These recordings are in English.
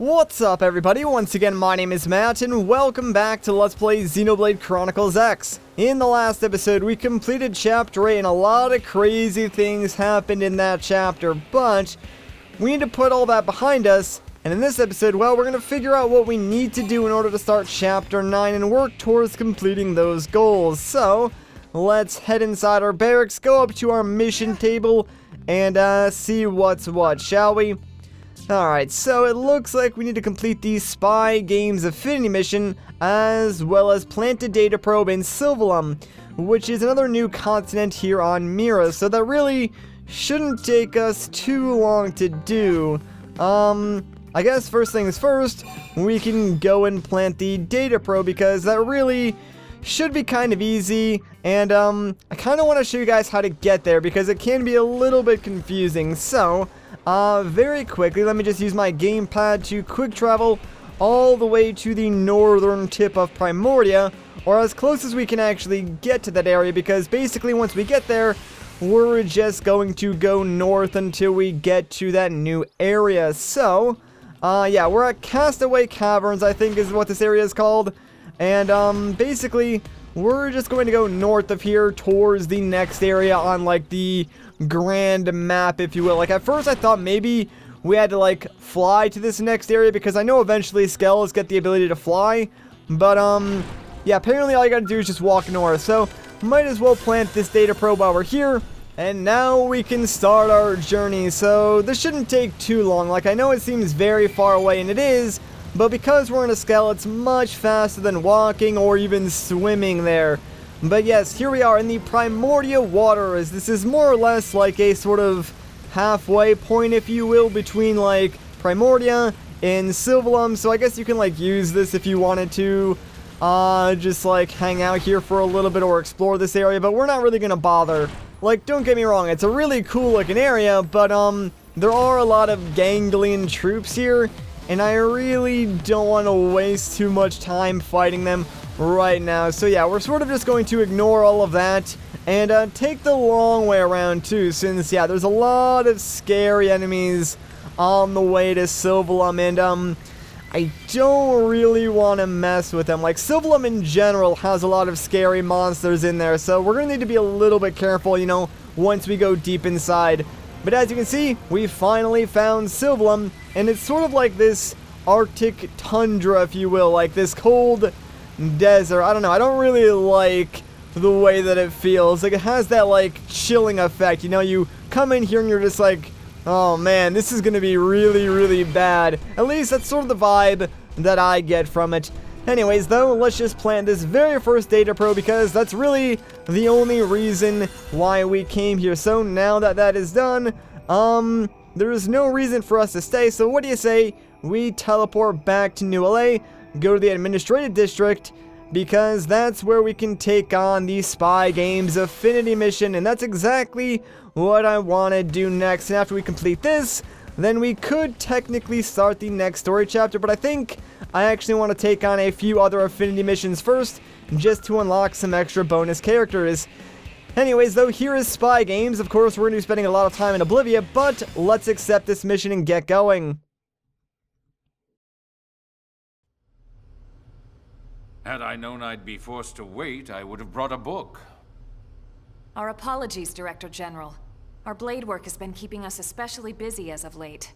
What's up everybody, once again my name is Matt and welcome back to Let's Play Xenoblade Chronicles X. In the last episode we completed chapter 8 and a lot of crazy things happened in that chapter, but we need to put all that behind us, and in this episode, well, we're going to figure out what we need to do in order to start chapter 9 and work towards completing those goals. So, let's head inside our barracks, go up to our mission table, and see what's what, shall we? Alright, so it looks like we need to complete the Spy Games Affinity mission, as well as plant a data probe in Sylvalum, which is another new continent here on Mira, so that really shouldn't take us too long to do. I guess first things first, we can go and plant the data probe, because that really should be kind of easy, and I kind of want to show you guys how to get there, because it can be a little bit confusing. So very quickly, let me just use my gamepad to quick travel all the way to the northern tip of Primordia, or as close as we can actually get to that area, because basically once we get there, we're just going to go north until we get to that new area. So, yeah, we're at Castaway Caverns, I think is what this area is called, and basically, we're just going to go north of here towards the next area on, like, the grand map, if you will. Like, at first I thought maybe we had to, like, fly to this next area, because I know eventually Skells get the ability to fly, but, yeah, apparently all you gotta do is just walk north, so might as well plant this data probe while we're here, and now we can start our journey. So this shouldn't take too long. Like, I know it seems very far away, and it is, but because we're in a Skell, it's much faster than walking or even swimming there. But yes, here we are in the Primordia waters. This is more or less like a sort of halfway point, if you will, between like Primordia and Sylvalum. So I guess you can like use this if you wanted to just like hang out here for a little bit or explore this area, but we're not really gonna bother. Like, don't get me wrong, it's a really cool looking area, but there are a lot of ganglion troops here, and I really don't want to waste too much time fighting them right now. So yeah, we're sort of just going to ignore all of that and take the long way around too, since yeah, there's a lot of scary enemies on the way to Sylvalum, and I don't really want to mess with them. Like, Sylvalum in general has a lot of scary monsters in there, so we're gonna need to be a little bit careful, you know, once we go deep inside. But as you can see, we finally found Sylvalum, and it's sort of like this Arctic tundra, if you will, like this cold desert. I don't know, I don't really like the way that it feels. Like, it has that like chilling effect, you know, you come in here and you're just like, oh man, this is gonna be really, really bad. At least that's sort of the vibe that I get from it. Anyways though, let's just plant this very first data probe, because that's really the only reason why we came here. So now that that is done, there is no reason for us to stay, so what do you say we teleport back to New LA, go to the administrative district, because that's where we can take on the Spy Games Affinity mission, and that's exactly what I want to do next. And after we complete this, then we could technically start the next story chapter, but I think I actually want to take on a few other Affinity missions first, just to unlock some extra bonus characters. Anyways though, here is Spy Games. Of course, we're going to be spending a lot of time in Oblivia, but let's accept this mission and get going. Had I known I'd be forced to wait, I would have brought a book. Our apologies, Director General. Our blade work has been keeping us especially busy as of late.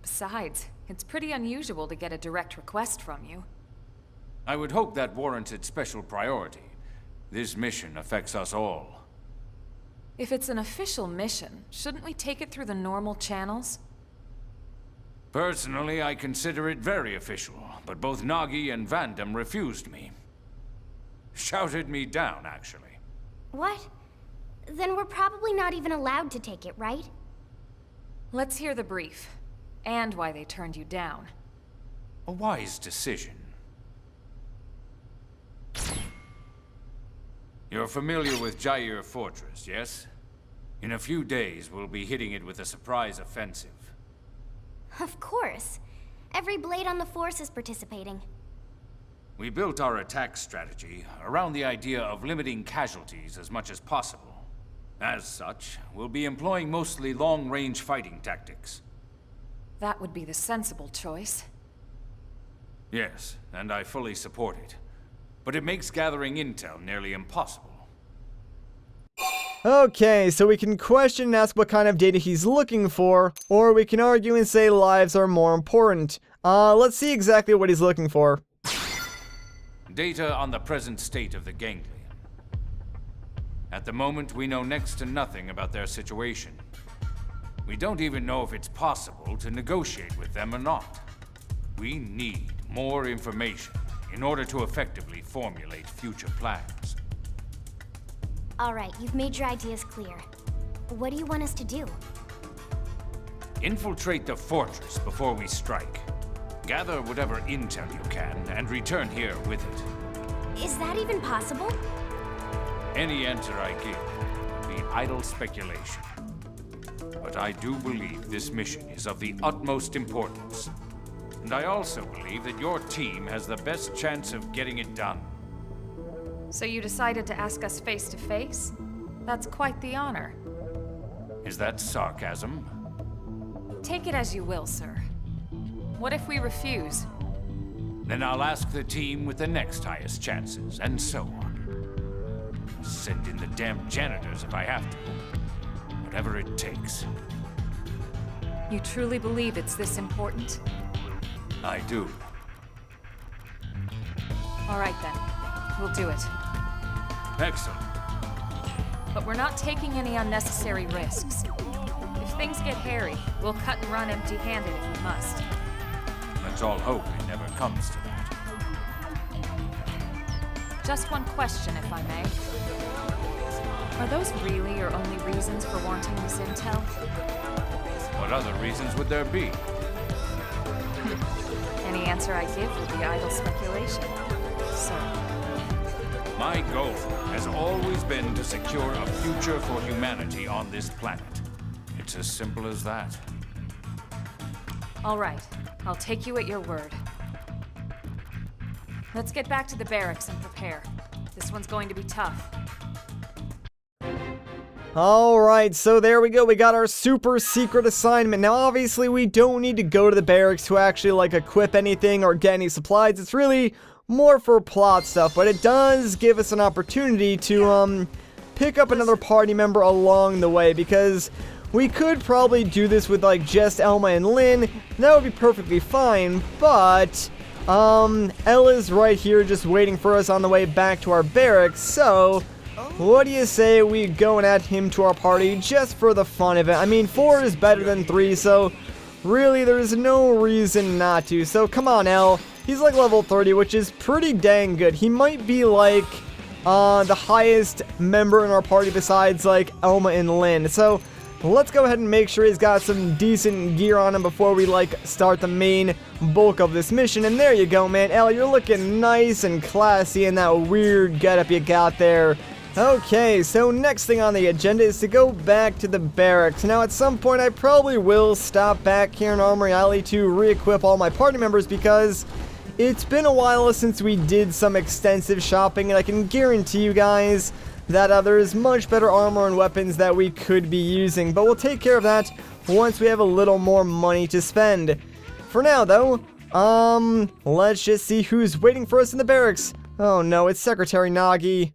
Besides, it's pretty unusual to get a direct request from you. I would hope that warranted special priority. This mission affects us all. If it's an official mission, shouldn't we take it through the normal channels? Personally, I consider it very official, but both Nagi and Vandam refused me. Shouted me down, actually. What? Then we're probably not even allowed to take it, right? Let's hear the brief, and why they turned you down. A wise decision. You're familiar with Jair Fortress, yes? In a few days, we'll be hitting it with a surprise offensive. Of course. Every blade on the force is participating. We built our attack strategy around the idea of limiting casualties as much as possible. As such, we'll be employing mostly long-range fighting tactics. That would be the sensible choice. Yes, and I fully support it. But it makes gathering intel nearly impossible. Okay, so we can question and ask what kind of data he's looking for, or we can argue and say lives are more important. Let's see exactly what he's looking for. Data on the present state of the ganglion. At the moment, we know next to nothing about their situation. We don't even know if it's possible to negotiate with them or not. We need more information in order to effectively formulate future plans. All right, you've made your ideas clear. What do you want us to do? Infiltrate the fortress before we strike. Gather whatever intel you can and return here with it. Is that even possible? Any answer I give would be idle speculation. But I do believe this mission is of the utmost importance. And I also believe that your team has the best chance of getting it done. So you decided to ask us face to face? That's quite the honor. Is that sarcasm? Take it as you will, sir. What if we refuse? Then I'll ask the team with the next highest chances, and so on. Send in the damn janitors if I have to. Whatever it takes. You truly believe it's this important? I do. All right then. We'll do it. Excellent. But we're not taking any unnecessary risks. If things get hairy, we'll cut and run empty-handed if we must. Let's all hope it never comes to that. Just one question, if I may. Are those really your only reasons for wanting this intel? What other reasons would there be? Any answer I give would be idle speculation. So, My goal has always been to secure a future for humanity on this planet. It's as simple as that. all right. I'll take you at your word. Let's get back to the barracks and prepare. This one's going to be tough. Alright, so there we go, we got our super secret assignment. Now obviously we don't need to go to the barracks to actually like equip anything or get any supplies. It's really more for plot stuff, but it does give us an opportunity to pick up another party member along the way, because we could probably do this with like just Elma and Lynn. That would be perfectly fine, but Ella's right here just waiting for us on the way back to our barracks, so what do you say we go and add him to our party just for the fun of it? I mean, 4 is better than 3, so really there's no reason not to. So come on, Elle. He's like level 30, which is pretty dang good. He might be like the highest member in our party besides like Elma and Lynn. So let's go ahead and make sure he's got some decent gear on him before we like start the main bulk of this mission. And there you go, man. Elle, you're looking nice and classy in that weird getup you got there. Okay, so next thing on the agenda is to go back to the barracks. Now, at some point, I probably will stop back here in Armory Alley to re-equip all my party members, because it's been a while since we did some extensive shopping, and I can guarantee you guys that there's much better armor and weapons that we could be using. But we'll take care of that once we have a little more money to spend. For now, though, let's just see who's waiting for us in the barracks. Oh no, it's Secretary Nagi.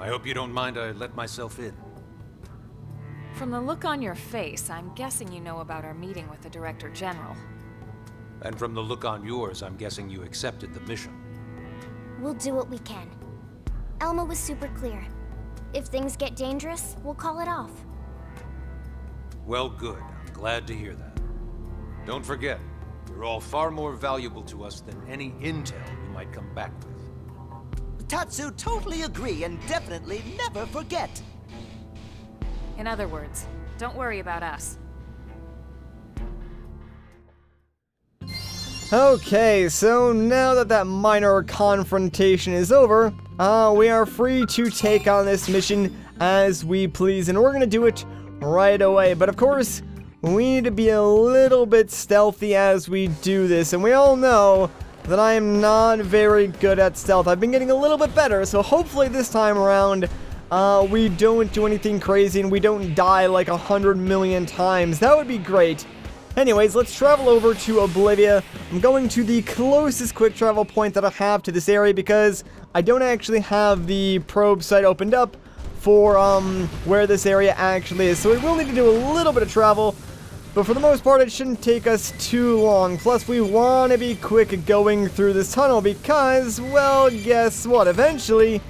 I hope you don't mind I let myself in. From the look on your face, I'm guessing you know about our meeting with the Director General. And from the look on yours, I'm guessing you accepted the mission. We'll do what we can. Elma was super clear. If things get dangerous, we'll call it off. Well, good. I'm glad to hear that. Don't forget, you're all far more valuable to us than any intel you might come back with. Tatsu, totally agree and definitely never forget. In other words, don't worry about us. Okay, so now that that minor confrontation is over, we are free to take on this mission as we please, and we're gonna do it right away. But of course, we need to be a little bit stealthy as we do this, and we all know that I am not very good at stealth. I've been getting a little bit better, so hopefully this time around we don't do anything crazy and we don't die like 100 million times. That would be great. Anyways, let's travel over to Oblivia. I'm going to the closest quick travel point that I have to this area because I don't actually have the probe site opened up for where this area actually is. So we will need to do a little bit of travel, but for the most part it shouldn't take us too long. Plus we want to be quick going through this tunnel because, well, guess what? Eventually,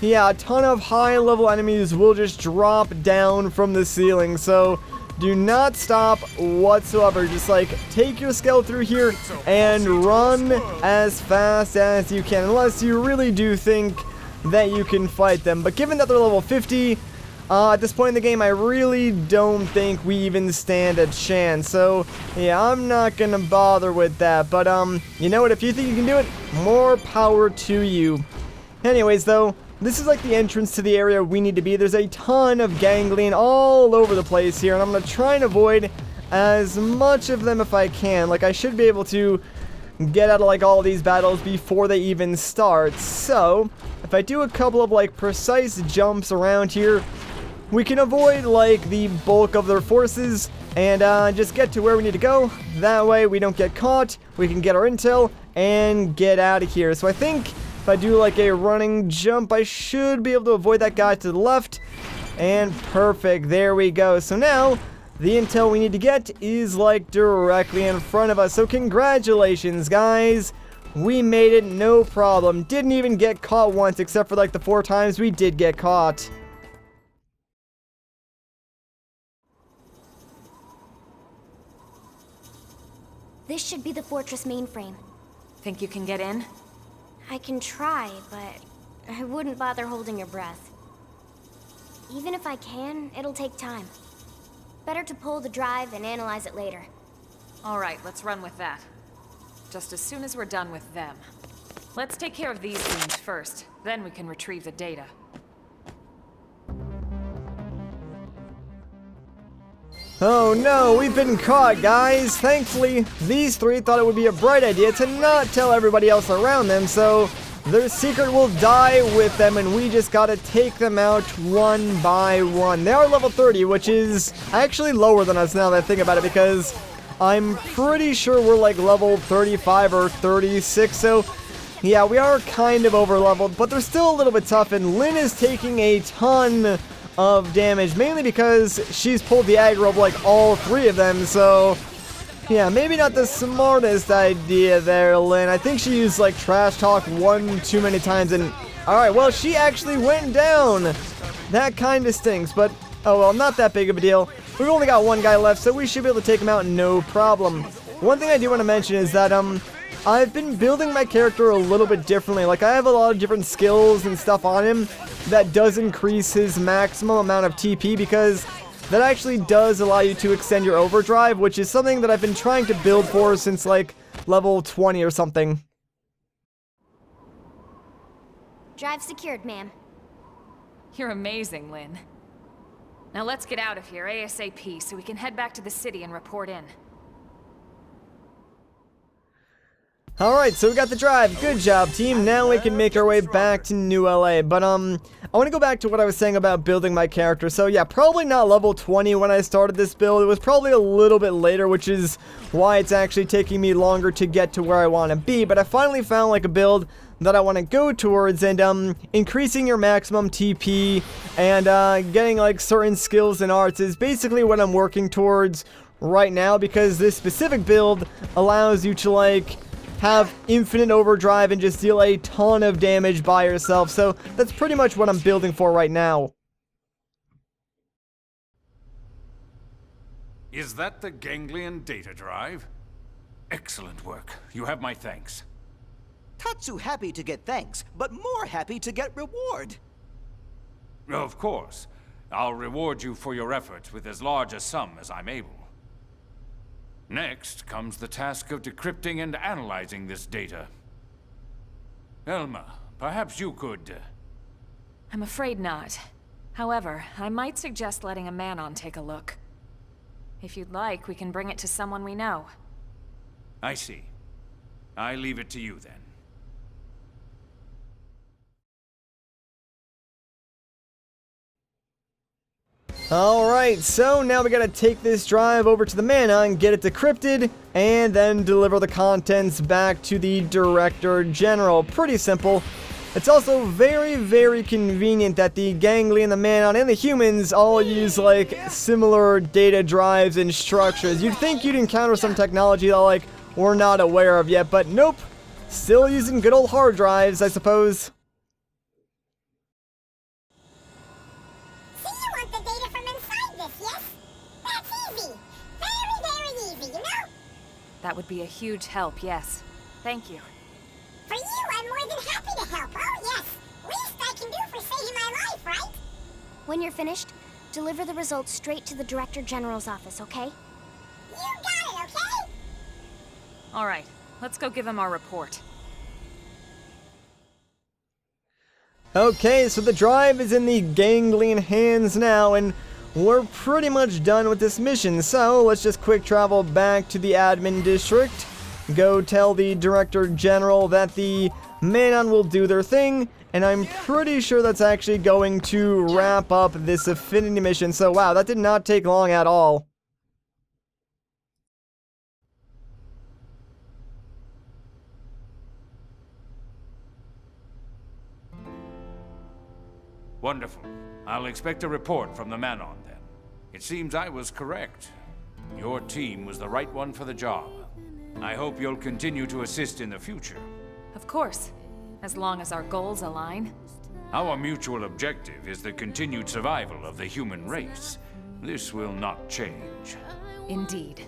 yeah, a ton of high-level enemies will just drop down from the ceiling, so do not stop whatsoever. Just, like, take your Skell through here and run as fast as you can, unless you really do think that you can fight them. But given that they're level 50, at this point in the game, I really don't think we even stand a chance. So, yeah, I'm not gonna bother with that. But, you know what? If you think you can do it, more power to you. Anyways, though, this is like the entrance to the area we need to be. There's a ton of ganglion all over the place here, and I'm going to try and avoid as much of them if I can. Like, I should be able to get out of, like, all these battles before they even start. So, if I do a couple of, like, precise jumps around here, we can avoid, like, the bulk of their forces and just get to where we need to go. That way, we don't get caught, we can get our intel, and get out of here. So I think if I do like a running jump, I should be able to avoid that guy to the left. And perfect, there we go. So now, the intel we need to get is like directly in front of us. So congratulations, guys. We made it, no problem. Didn't even get caught once, except for like the 4 times we did get caught. This should be the fortress mainframe. Think you can get in? I can try, but I wouldn't bother holding your breath. Even if I can, it'll take time. Better to pull the drive and analyze it later. Alright, let's run with that. Just as soon as we're done with them. Let's take care of these things first, then we can retrieve the data. Oh no, we've been caught, guys. Thankfully, these 3 thought it would be a bright idea to not tell everybody else around them, so their secret will die with them, and we just gotta take them out one by one. They are level 30, which is actually lower than us now that I think about it, because I'm pretty sure we're like level 35 or 36, so yeah, we are kind of over leveled, but they're still a little bit tough, and Lynn is taking a ton of damage, mainly because she's pulled the aggro of like all 3 of them, so yeah, maybe not the smartest idea there, Lynn. I think she used like trash talk 1 too many times, and alright, well, she actually went down. That kind of stinks, but oh well, not that big of a deal. We've only got 1 guy left, so we should be able to take him out no problem. One thing I do want to mention is that I've been building my character a little bit differently. Like, I have a lot of different skills and stuff on him that does increase his maximum amount of TP, because that actually does allow you to extend your overdrive, which is something that I've been trying to build for since like level 20 or something. Drive secured, ma'am. You're amazing, Lynn. Now let's get out of here ASAP so we can head back to the city and report in. Alright, so we got the drive. Good job, team. Now we can make our way back to New LA. But, I want to go back to what I was saying about building my character. So, yeah, probably not level 20 when I started this build. It was probably a little bit later, which is why it's actually taking me longer to get to where I want to be. But I finally found, like, a build that I want to go towards, and, increasing your maximum TP and, getting, like, certain skills and arts is basically what I'm working towards right now, because this specific build allows you to, like, have infinite overdrive and just deal a ton of damage by yourself. So that's pretty much what I'm building for right now. Is that the ganglion data drive? Excellent work. You have my thanks. Tatsu happy to get thanks, but more happy to get reward. Of course. I'll reward you for your efforts with as large a sum as I'm able. Next comes the task of decrypting and analyzing this data. Elma, perhaps you could... I'm afraid not. However, I might suggest letting a man-on take a look. If you'd like, we can bring it to someone we know. I see. I leave it to you then. Alright, so now we gotta take this drive over to the Mana and get it decrypted, and then deliver the contents back to the Director General. Pretty simple. It's also very, very convenient that the Ganglion, the Manon, and the humans all use, like, similar data drives and structures. You'd think you'd encounter some technology that, like, we're not aware of yet, but nope. Still using good old hard drives, I suppose. So you want the data from inside this, yes? That's easy. Very, very easy, you know? That would be a huge help, yes. Thank you. For you, I'm more than happy to help. Oh, yes. Least I can do for saving my life, right? When you're finished, deliver the results straight to the Director General's office, okay? You got it, okay? All right, let's go give him our report. Okay, so the drive is in the Ganglion hands now, and we're pretty much done with this mission. So let's just quick travel back to the admin district. Go tell the Director General that the Manon will do their thing, and I'm pretty sure that's actually going to wrap up this affinity mission. So wow, that did not take long at all. Wonderful. I'll expect a report from the Manon then. It seems I was correct. Your team was the right one for the job. I hope you'll continue to assist in the future. Of course, as long as our goals align. Our mutual objective is the continued survival of the human race. This will not change. Indeed.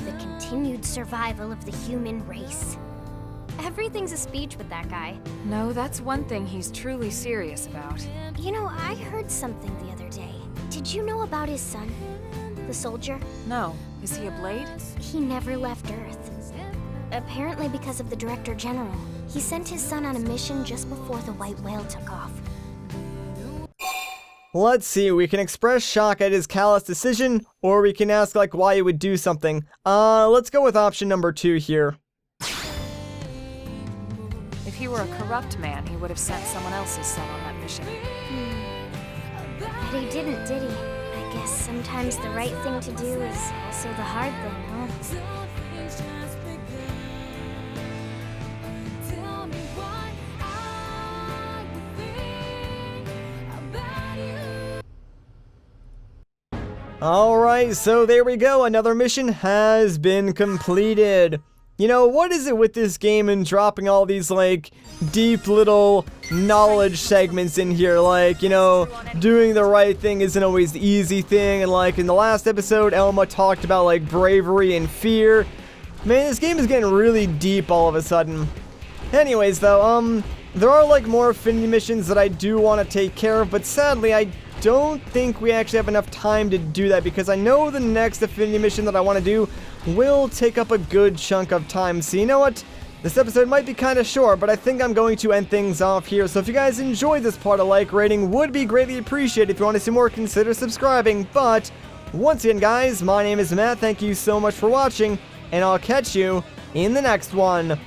The continued survival of the human race. Everything's a speech with that guy. No, that's one thing he's truly serious about. You know, I heard something the other day. Did you know about his son? The soldier? No, is he a Blade? He never left Earth. Apparently because of the Director General. He sent his son on a mission just before the White Whale took off. Let's see, we can express shock at his callous decision, or we can ask, like, why he would do something. Let's go with option number 2 here. If he were a corrupt man, he would have sent someone else's son on that mission. But he didn't, did he? I guess sometimes the right thing to do is also the hard thing, huh? Alright, so there we go, another mission has been completed. You know, what is it with this game and dropping all these, like, deep little knowledge segments in here? Like, you know, doing the right thing isn't always the easy thing, and like, in the last episode, Elma talked about, like, bravery and fear. Man, this game is getting really deep all of a sudden. Anyways, though, there are, like, more affinity missions that I do want to take care of, but sadly, I don't think we actually have enough time to do that, because I know the next affinity mission that I want to do will take up a good chunk of time. So you know what? This episode might be kind of short, but I think I'm going to end things off here. So if you guys enjoyed this part, a like rating would be greatly appreciated. If you want to see more, consider subscribing. But once again, guys, my name is Matt. Thank you so much for watching, and I'll catch you in the next one.